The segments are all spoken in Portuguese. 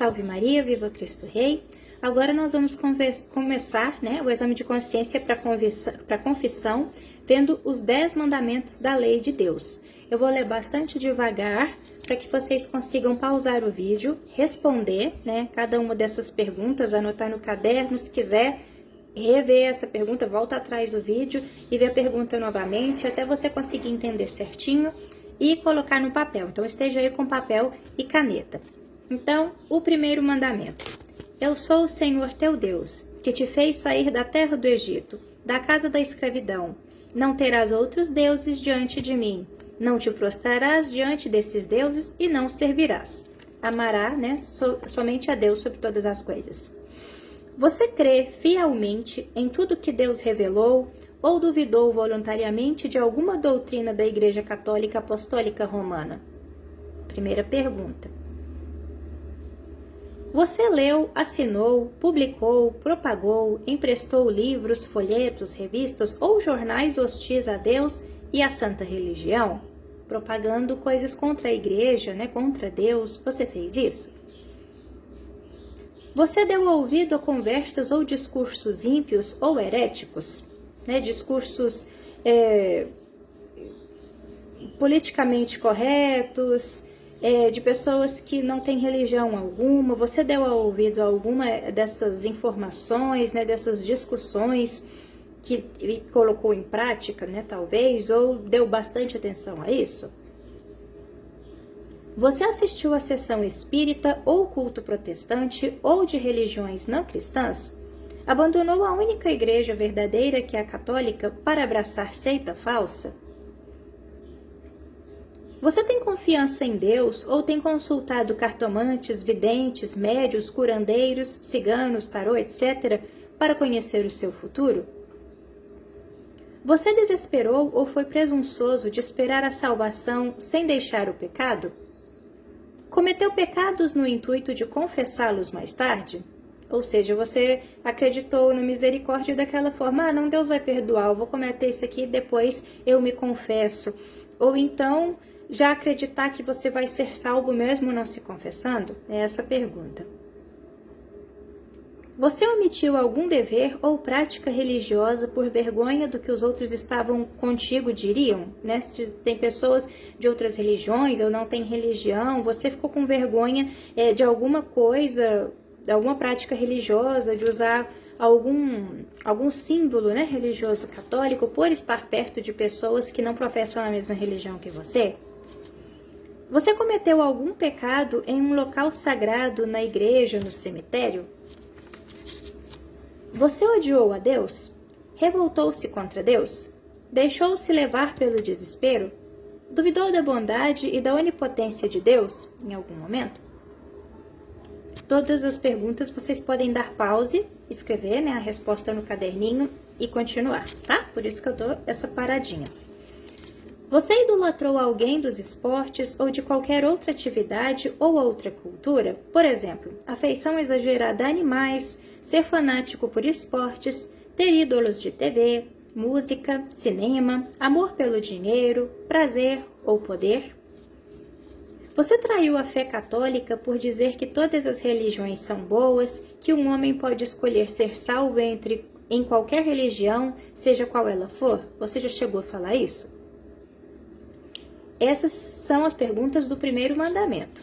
Salve Maria, viva Cristo Rei. Agora nós vamos começar, o exame de consciência para confissão, vendo os 10 mandamentos da lei de Deus. Eu vou ler bastante devagar para que vocês consigam pausar o vídeo, responder, cada uma dessas perguntas, anotar no caderno. Se quiser rever essa pergunta, volta atrás do vídeo e ver a pergunta novamente, até você conseguir entender certinho e colocar no papel. Então, esteja aí com papel e caneta. Então, o primeiro mandamento. Eu sou o Senhor teu Deus, que te fez sair da terra do Egito, da casa da escravidão. Não terás outros deuses diante de mim. Não te prostrarás diante desses deuses e não servirás. Amará, somente a Deus sobre todas as coisas. Você crê fielmente em tudo que Deus revelou ou duvidou voluntariamente de alguma doutrina da Igreja Católica Apostólica Romana? Primeira pergunta. Você leu, assinou, publicou, propagou, emprestou livros, folhetos, revistas ou jornais hostis a Deus e à Santa Religião? Propagando coisas contra a Igreja, contra Deus, você fez isso? Você deu ouvido a conversas ou discursos ímpios ou heréticos? Discursos politicamente corretos, de pessoas que não têm religião alguma. Você deu ouvido a alguma dessas informações, dessas discussões que colocou em prática, talvez, ou deu bastante atenção a isso? Você assistiu à sessão espírita ou culto protestante ou de religiões não cristãs? Abandonou a única igreja verdadeira, que é a católica, para abraçar seita falsa? Você tem confiança em Deus ou tem consultado cartomantes, videntes, médios, curandeiros, ciganos, tarô, etc., para conhecer o seu futuro? Você desesperou ou foi presunçoso de esperar a salvação sem deixar o pecado? Cometeu pecados no intuito de confessá-los mais tarde? Ou seja, você acreditou na misericórdia daquela forma, não, Deus vai perdoar, eu vou cometer isso aqui e depois eu me confesso. Ou então, já acreditar que você vai ser salvo mesmo não se confessando? É essa a pergunta. Você omitiu algum dever ou prática religiosa por vergonha do que os outros estavam contigo diriam? Se tem pessoas de outras religiões ou não tem religião, você ficou com vergonha de alguma coisa, de alguma prática religiosa, de usar algum símbolo religioso católico por estar perto de pessoas que não professam a mesma religião que você? Você cometeu algum pecado em um local sagrado, na igreja, no cemitério? Você odiou a Deus? Revoltou-se contra Deus? Deixou-se levar pelo desespero? Duvidou da bondade e da onipotência de Deus em algum momento? Todas as perguntas vocês podem dar pause, escrever a resposta no caderninho e continuarmos, tá? Por isso que eu dou essa paradinha. Você idolatrou alguém dos esportes ou de qualquer outra atividade ou outra cultura? Por exemplo, afeição exagerada a animais, ser fanático por esportes, ter ídolos de TV, música, cinema, amor pelo dinheiro, prazer ou poder? Você traiu a fé católica por dizer que todas as religiões são boas, que um homem pode escolher ser salvo em qualquer religião, seja qual ela for? Você já chegou a falar isso? Essas são as perguntas do primeiro mandamento.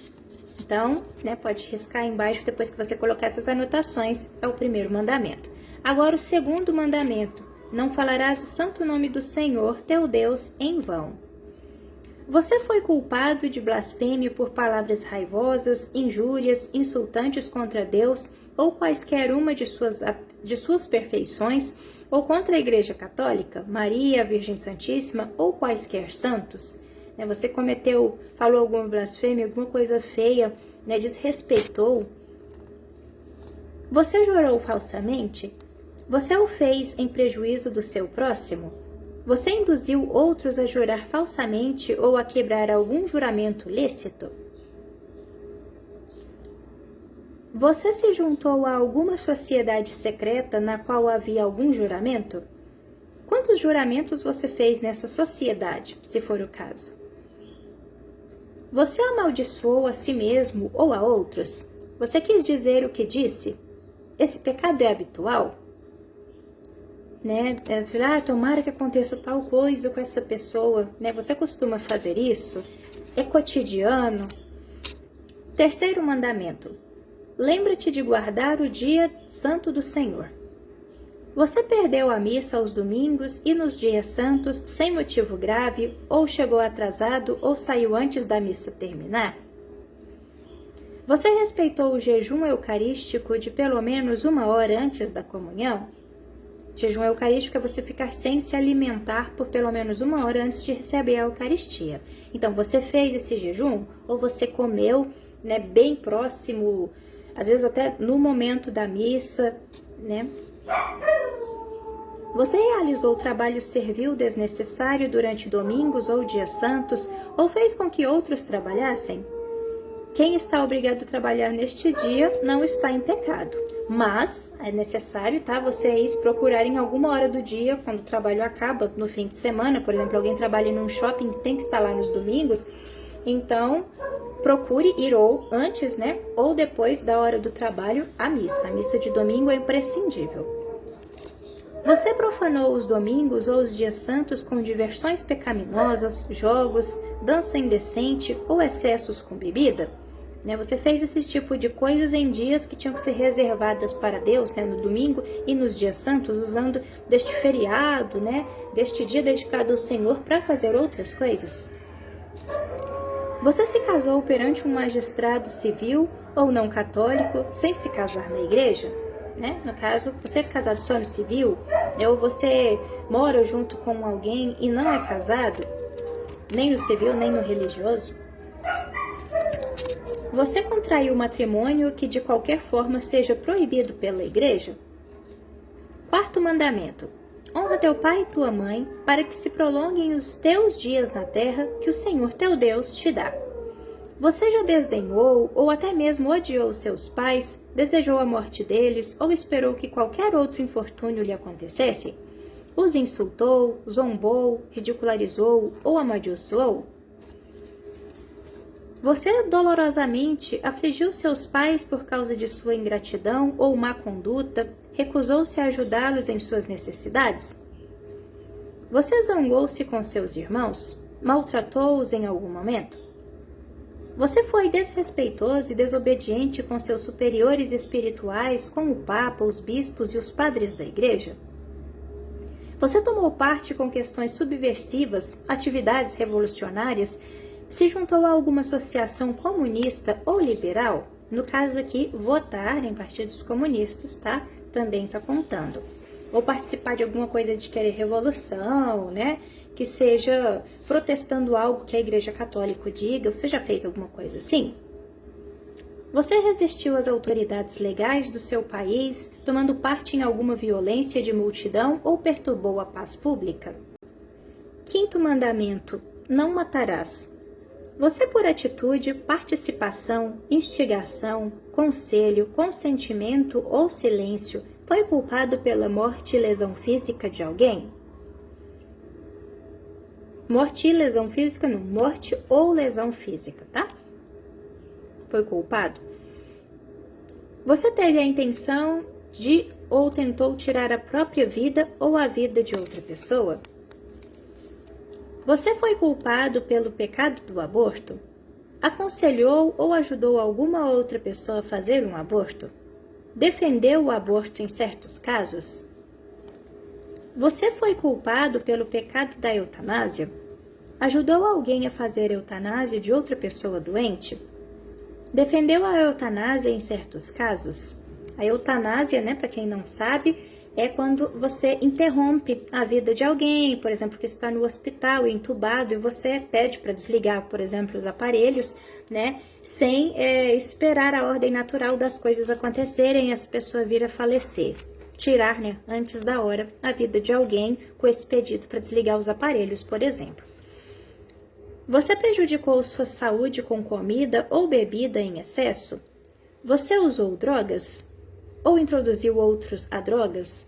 Então, pode riscar aí embaixo depois que você colocar essas anotações, é o primeiro mandamento. Agora, o segundo mandamento. Não falarás o santo nome do Senhor, teu Deus, em vão. Você foi culpado de blasfêmia por palavras raivosas, injúrias, insultantes contra Deus ou quaisquer uma de suas perfeições, ou contra a Igreja Católica, Maria, a Virgem Santíssima ou quaisquer santos? Você falou alguma blasfêmia, alguma coisa feia, desrespeitou? Você jurou falsamente? Você o fez em prejuízo do seu próximo? Você induziu outros a jurar falsamente ou a quebrar algum juramento lícito? Você se juntou a alguma sociedade secreta na qual havia algum juramento? Quantos juramentos você fez nessa sociedade, se for o caso? Você amaldiçoou a si mesmo ou a outros? Você quis dizer o que disse? Esse pecado é habitual? Né? Tomara que aconteça tal coisa com essa pessoa, né? Você costuma fazer isso? É cotidiano? Terceiro mandamento. Lembra-te de guardar o dia santo do Senhor. Você perdeu a missa aos domingos e nos dias santos sem motivo grave, ou chegou atrasado, ou saiu antes da missa terminar? Você respeitou o jejum eucarístico de pelo menos 1 hora antes da comunhão? Jejum eucarístico é você ficar sem se alimentar por pelo menos 1 hora antes de receber a Eucaristia. Então, você fez esse jejum ou você comeu, né, bem próximo, às vezes até no momento da missa, né? Você realizou trabalho servil desnecessário durante domingos ou dias santos ou fez com que outros trabalhassem? Quem está obrigado a trabalhar neste dia não está em pecado, mas é necessário, tá, vocês procurarem alguma hora do dia, quando o trabalho acaba, no fim de semana, por exemplo, alguém trabalha num shopping, tem que estar lá nos domingos, então procure ir ou antes, né, ou depois da hora do trabalho à missa. A missa de domingo é imprescindível. Você profanou os domingos ou os dias santos com diversões pecaminosas, jogos, dança indecente ou excessos com bebida? Você fez esse tipo de coisas em dias que tinham que ser reservadas para Deus, né, no domingo e nos dias santos, usando deste feriado, né, deste dia dedicado ao Senhor para fazer outras coisas? Você se casou perante um magistrado civil ou não católico sem se casar na igreja? Né? No caso, você é casado só no civil, ou você mora junto com alguém e não é casado, nem no civil, nem no religioso? Você contraiu matrimônio que de qualquer forma seja proibido pela igreja? Quarto mandamento. Honra teu pai e tua mãe, para que se prolonguem os teus dias na terra que o Senhor teu Deus te dá. Você já desdenhou ou até mesmo odiou seus pais, desejou a morte deles ou esperou que qualquer outro infortúnio lhe acontecesse? Os insultou, zombou, ridicularizou ou amaldiçoou? Você dolorosamente afligiu seus pais por causa de sua ingratidão ou má conduta, recusou-se a ajudá-los em suas necessidades? Você zangou-se com seus irmãos? Maltratou-os em algum momento? Você foi desrespeitoso e desobediente com seus superiores espirituais, como o Papa, os bispos e os padres da igreja? Você tomou parte com questões subversivas, atividades revolucionárias, se juntou a alguma associação comunista ou liberal? No caso aqui, votar em partidos comunistas, tá? Também está contando. Ou participar de alguma coisa de querer revolução, né? Que seja protestando algo que a Igreja Católica diga. Você já fez alguma coisa assim? Você resistiu às autoridades legais do seu país, tomando parte em alguma violência de multidão ou perturbou a paz pública? Quinto mandamento: não matarás. Você, por atitude, participação, instigação, conselho, consentimento ou silêncio, foi culpado pela morte e lesão física de alguém? Morte e lesão física não, morte ou lesão física, tá? Foi culpado? Você teve a intenção de ou tentou tirar a própria vida ou a vida de outra pessoa? Você foi culpado pelo pecado do aborto? Aconselhou ou ajudou alguma outra pessoa a fazer um aborto? Defendeu o aborto em certos casos? Você foi culpado pelo pecado da eutanásia? Ajudou alguém a fazer eutanásia de outra pessoa doente? Defendeu a eutanásia em certos casos? A eutanásia, né, para quem não sabe, é quando você interrompe a vida de alguém, por exemplo, que está no hospital, entubado, e você pede para desligar, por exemplo, os aparelhos, né, sem esperar a ordem natural das coisas acontecerem e essa pessoa vir a falecer. Tirar, né, antes da hora, a vida de alguém com esse pedido para desligar os aparelhos, por exemplo. Você prejudicou sua saúde com comida ou bebida em excesso? Você usou drogas? Ou introduziu outros a drogas?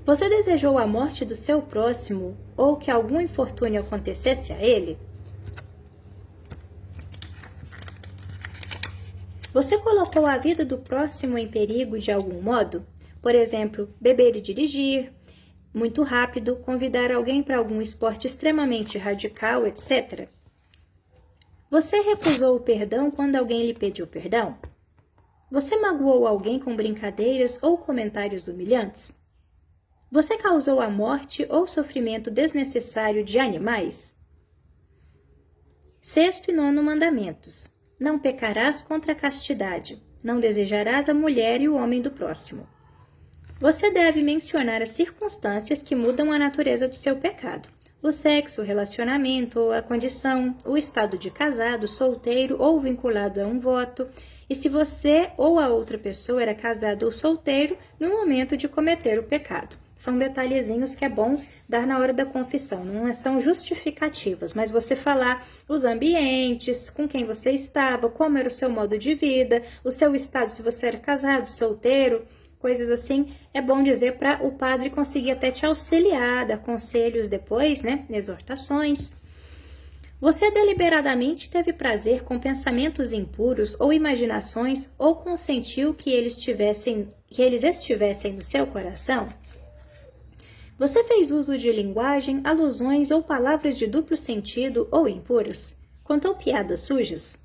Você desejou a morte do seu próximo ou que algum infortúnio acontecesse a ele? Você colocou a vida do próximo em perigo de algum modo? Por exemplo, beber e dirigir muito rápido, convidar alguém para algum esporte extremamente radical, etc. Você recusou o perdão quando alguém lhe pediu perdão? Você magoou alguém com brincadeiras ou comentários humilhantes? Você causou a morte ou sofrimento desnecessário de animais? 6º e 9º mandamentos. Não pecarás contra a castidade. Não desejarás a mulher e o homem do próximo. Você deve mencionar as circunstâncias que mudam a natureza do seu pecado. O sexo, o relacionamento, a condição, o estado de casado, solteiro ou vinculado a um voto, e se você ou a outra pessoa era casado ou solteiro no momento de cometer o pecado. São detalhezinhos que é bom dar na hora da confissão, não são justificativas, mas você falar os ambientes, com quem você estava, como era o seu modo de vida, o seu estado, se você era casado, solteiro, coisas assim, é bom dizer para o padre conseguir até te auxiliar, dar conselhos depois, né, exortações. Você deliberadamente teve prazer com pensamentos impuros ou imaginações ou consentiu que eles estivessem no seu coração? Você fez uso de linguagem, alusões ou palavras de duplo sentido ou impuras? Contou piadas sujas?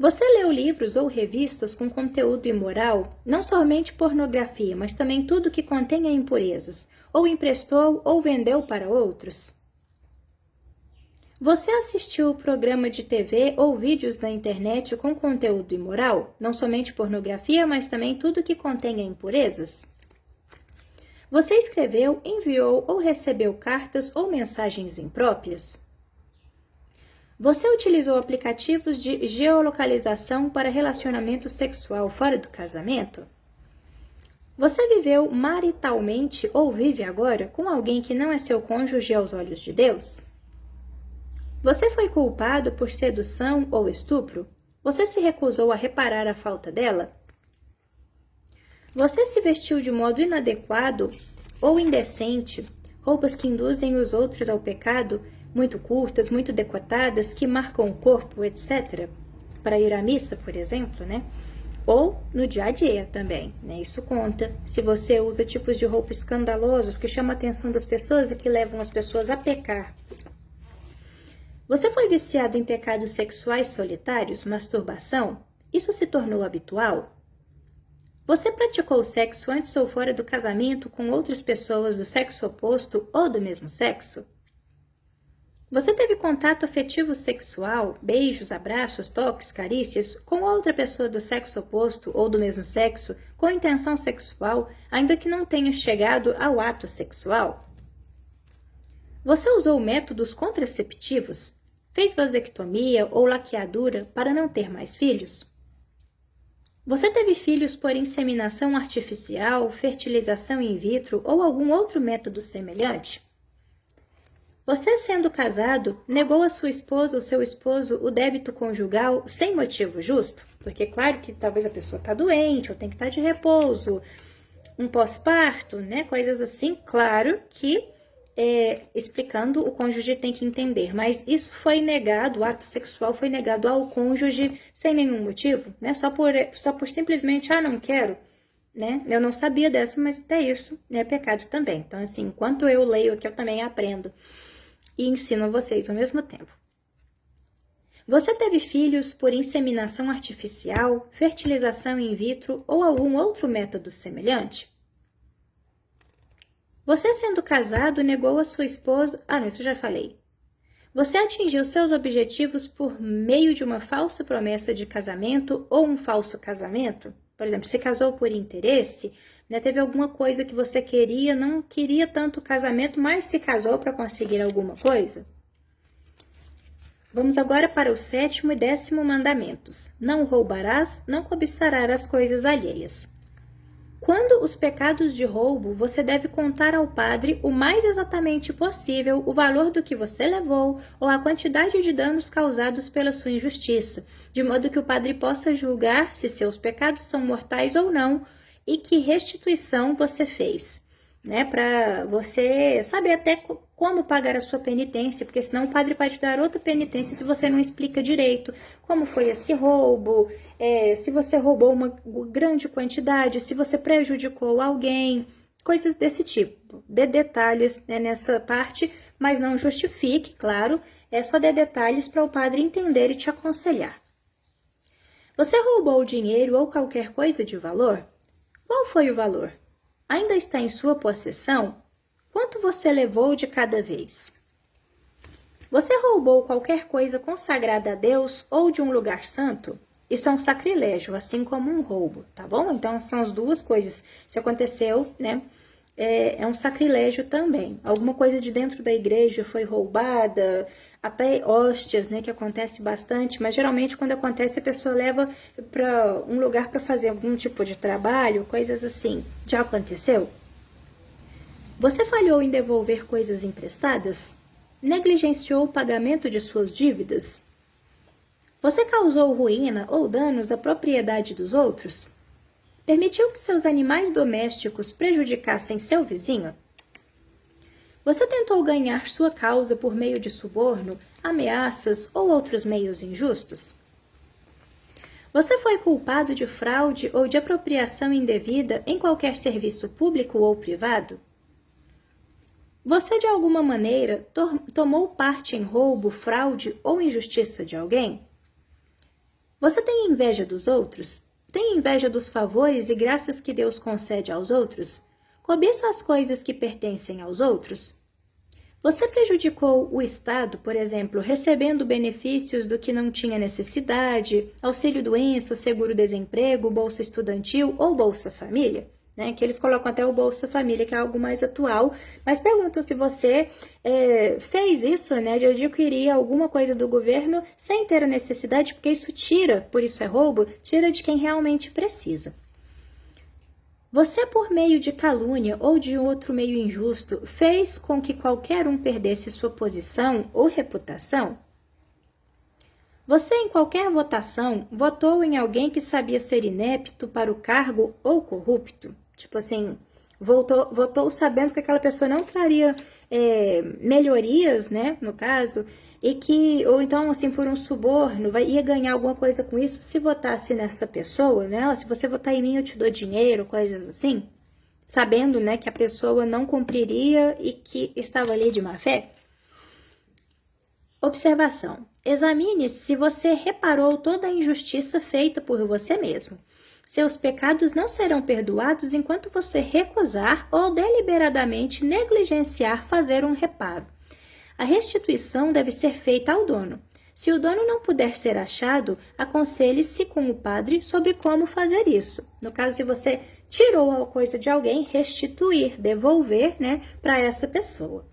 Você leu livros ou revistas com conteúdo imoral, não somente pornografia, mas também tudo que contenha impurezas, ou emprestou ou vendeu para outros? Você assistiu programa de TV ou vídeos na internet com conteúdo imoral, não somente pornografia, mas também tudo que contenha impurezas? Você escreveu, enviou ou recebeu cartas ou mensagens impróprias? Você utilizou aplicativos de geolocalização para relacionamento sexual fora do casamento? Você viveu maritalmente ou vive agora com alguém que não é seu cônjuge aos olhos de Deus? Você foi culpado por sedução ou estupro? Você se recusou a reparar a falta dela? Você se vestiu de modo inadequado ou indecente, roupas que induzem os outros ao pecado, muito curtas, muito decotadas, que marcam o corpo, etc. Para ir à missa, por exemplo, né? Ou no dia a dia também, né? Isso conta. Se você usa tipos de roupa escandalosos que chamam a atenção das pessoas e que levam as pessoas a pecar. Você foi viciado em pecados sexuais solitários, masturbação? Isso se tornou habitual? Você praticou sexo antes ou fora do casamento com outras pessoas do sexo oposto ou do mesmo sexo? Você teve contato afetivo sexual, beijos, abraços, toques, carícias, com outra pessoa do sexo oposto ou do mesmo sexo, com intenção sexual, ainda que não tenha chegado ao ato sexual? Você usou métodos contraceptivos? Fez vasectomia ou laqueadura para não ter mais filhos? Você teve filhos por inseminação artificial, fertilização in vitro ou algum outro método semelhante? Você, sendo casado, negou a sua esposa ou seu esposo o débito conjugal sem motivo justo? Porque, claro que talvez a pessoa está doente ou tem que estar de repouso, um pós-parto, né? Coisas assim, claro que explicando, o cônjuge tem que entender. Mas isso foi negado, o ato sexual foi negado ao cônjuge sem nenhum motivo, né? Só por simplesmente, não quero. Né? Eu não sabia dessa, mas até isso é pecado também. Então, assim, enquanto eu leio aqui, eu também aprendo. E ensino a vocês ao mesmo tempo. Você teve filhos por inseminação artificial, fertilização in vitro ou algum outro método semelhante? Você, sendo casado, negou a sua esposa... não, isso eu já falei. Você atingiu seus objetivos por meio de uma falsa promessa de casamento ou um falso casamento? Por exemplo, se casou por interesse... né, teve alguma coisa que você queria, não queria tanto o casamento, mas se casou para conseguir alguma coisa? Vamos agora para o 7º e 10º mandamentos. Não roubarás, não cobiçarás as coisas alheias. Quando os pecados de roubo, você deve contar ao padre o mais exatamente possível o valor do que você levou ou a quantidade de danos causados pela sua injustiça, de modo que o padre possa julgar se seus pecados são mortais ou não, e que restituição você fez, né? Para você saber até como pagar a sua penitência, porque senão o padre pode dar outra penitência se você não explica direito como foi esse roubo, se você roubou uma grande quantidade, se você prejudicou alguém, coisas desse tipo. Dê detalhes, né, nessa parte, mas não justifique, claro, só dê detalhes para o padre entender e te aconselhar. Você roubou dinheiro ou qualquer coisa de valor? Qual foi o valor? Ainda está em sua possessão? Quanto você levou de cada vez? Você roubou qualquer coisa consagrada a Deus ou de um lugar santo? Isso é um sacrilégio, assim como um roubo, tá bom? Então, são as duas coisas. Se aconteceu, né, é um sacrilégio também. Alguma coisa de dentro da igreja foi roubada, até hóstias, né, que acontece bastante, mas geralmente quando acontece a pessoa leva para um lugar para fazer algum tipo de trabalho, coisas assim. Já aconteceu? Você falhou em devolver coisas emprestadas? Negligenciou o pagamento de suas dívidas? Você causou ruína ou danos à propriedade dos outros? Permitiu que seus animais domésticos prejudicassem seu vizinho? Você tentou ganhar sua causa por meio de suborno, ameaças ou outros meios injustos? Você foi culpado de fraude ou de apropriação indevida em qualquer serviço público ou privado? Você de alguma maneira tomou parte em roubo, fraude ou injustiça de alguém? Você tem inveja dos outros? Tem inveja dos favores e graças que Deus concede aos outros? Cobiça as coisas que pertencem aos outros? Você prejudicou o Estado, por exemplo, recebendo benefícios do que não tinha necessidade, auxílio-doença, seguro-desemprego, bolsa estudantil ou bolsa família? Né, que eles colocam até o Bolsa Família, que é algo mais atual, mas perguntam se você fez isso, né, de adquirir alguma coisa do governo sem ter a necessidade, porque isso tira, por isso é roubo, tira de quem realmente precisa. Você, por meio de calúnia ou de outro meio injusto, fez com que qualquer um perdesse sua posição ou reputação? Você, em qualquer votação, votou em alguém que sabia ser inepto para o cargo ou corrupto? Tipo assim, votou sabendo que aquela pessoa não traria melhorias, né, no caso, e que, ou então, assim, por um suborno, ia ganhar alguma coisa com isso se votasse nessa pessoa, né? Se você votar em mim, eu te dou dinheiro, coisas assim, sabendo, né, que a pessoa não cumpriria e que estava ali de má fé. Observação. Examine se você reparou toda a injustiça feita por você mesmo. Seus pecados não serão perdoados enquanto você recusar ou deliberadamente negligenciar fazer um reparo. A restituição deve ser feita ao dono. Se o dono não puder ser achado, aconselhe-se com o padre sobre como fazer isso. No caso, se você tirou a coisa de alguém, restituir, devolver, né, para essa pessoa.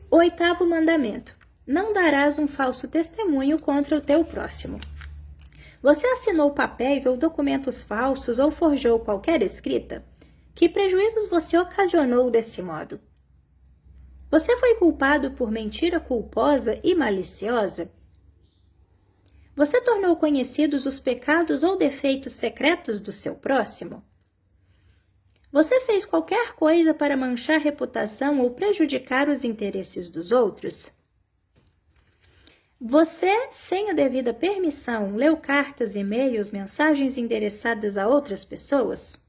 8º mandamento. Não darás um falso testemunho contra o teu próximo. Você assinou papéis ou documentos falsos ou forjou qualquer escrita? Que prejuízos você ocasionou desse modo? Você foi culpado por mentira culposa e maliciosa? Você tornou conhecidos os pecados ou defeitos secretos do seu próximo? Você fez qualquer coisa para manchar a reputação ou prejudicar os interesses dos outros? Você, sem a devida permissão, leu cartas, e-mails, mensagens endereçadas a outras pessoas?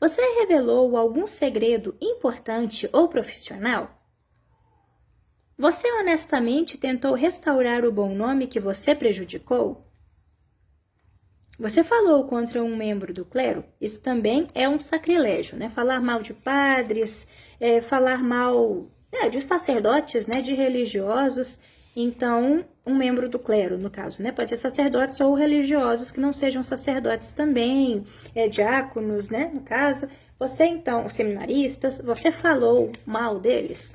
Você revelou algum segredo importante ou profissional? Você honestamente tentou restaurar o bom nome que você prejudicou? Você falou contra um membro do clero? Isso também é um sacrilégio, né? Falar mal de padres, falar mal de sacerdotes, né? De religiosos. Então, um membro do clero, no caso, né? Pode ser sacerdotes ou religiosos que não sejam sacerdotes também, diáconos, né? No caso, você então, seminaristas, você falou mal deles?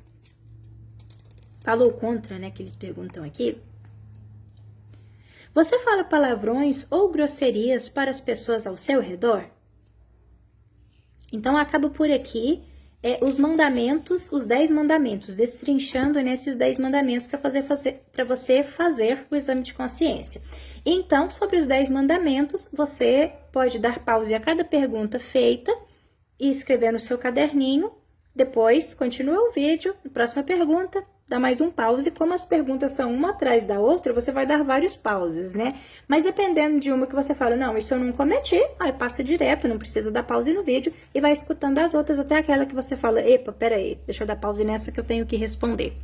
Falou contra, né? Que eles perguntam aqui. Você fala palavrões ou grosserias para as pessoas ao seu redor? Então, acabo por aqui os mandamentos, os 10 mandamentos, destrinchando nesses 10 mandamentos para você fazer o exame de consciência. Então, sobre os 10 mandamentos, você pode dar pause a cada pergunta feita e escrever no seu caderninho, depois continua o vídeo, próxima pergunta, dá mais um pause. Como as perguntas são uma atrás da outra, você vai dar vários pauses, né? Mas dependendo de uma que você fala, não, isso eu não cometi, aí passa direto, não precisa dar pause no vídeo e vai escutando as outras até aquela que você fala, epa, peraí, deixa eu dar pause nessa que eu tenho que responder.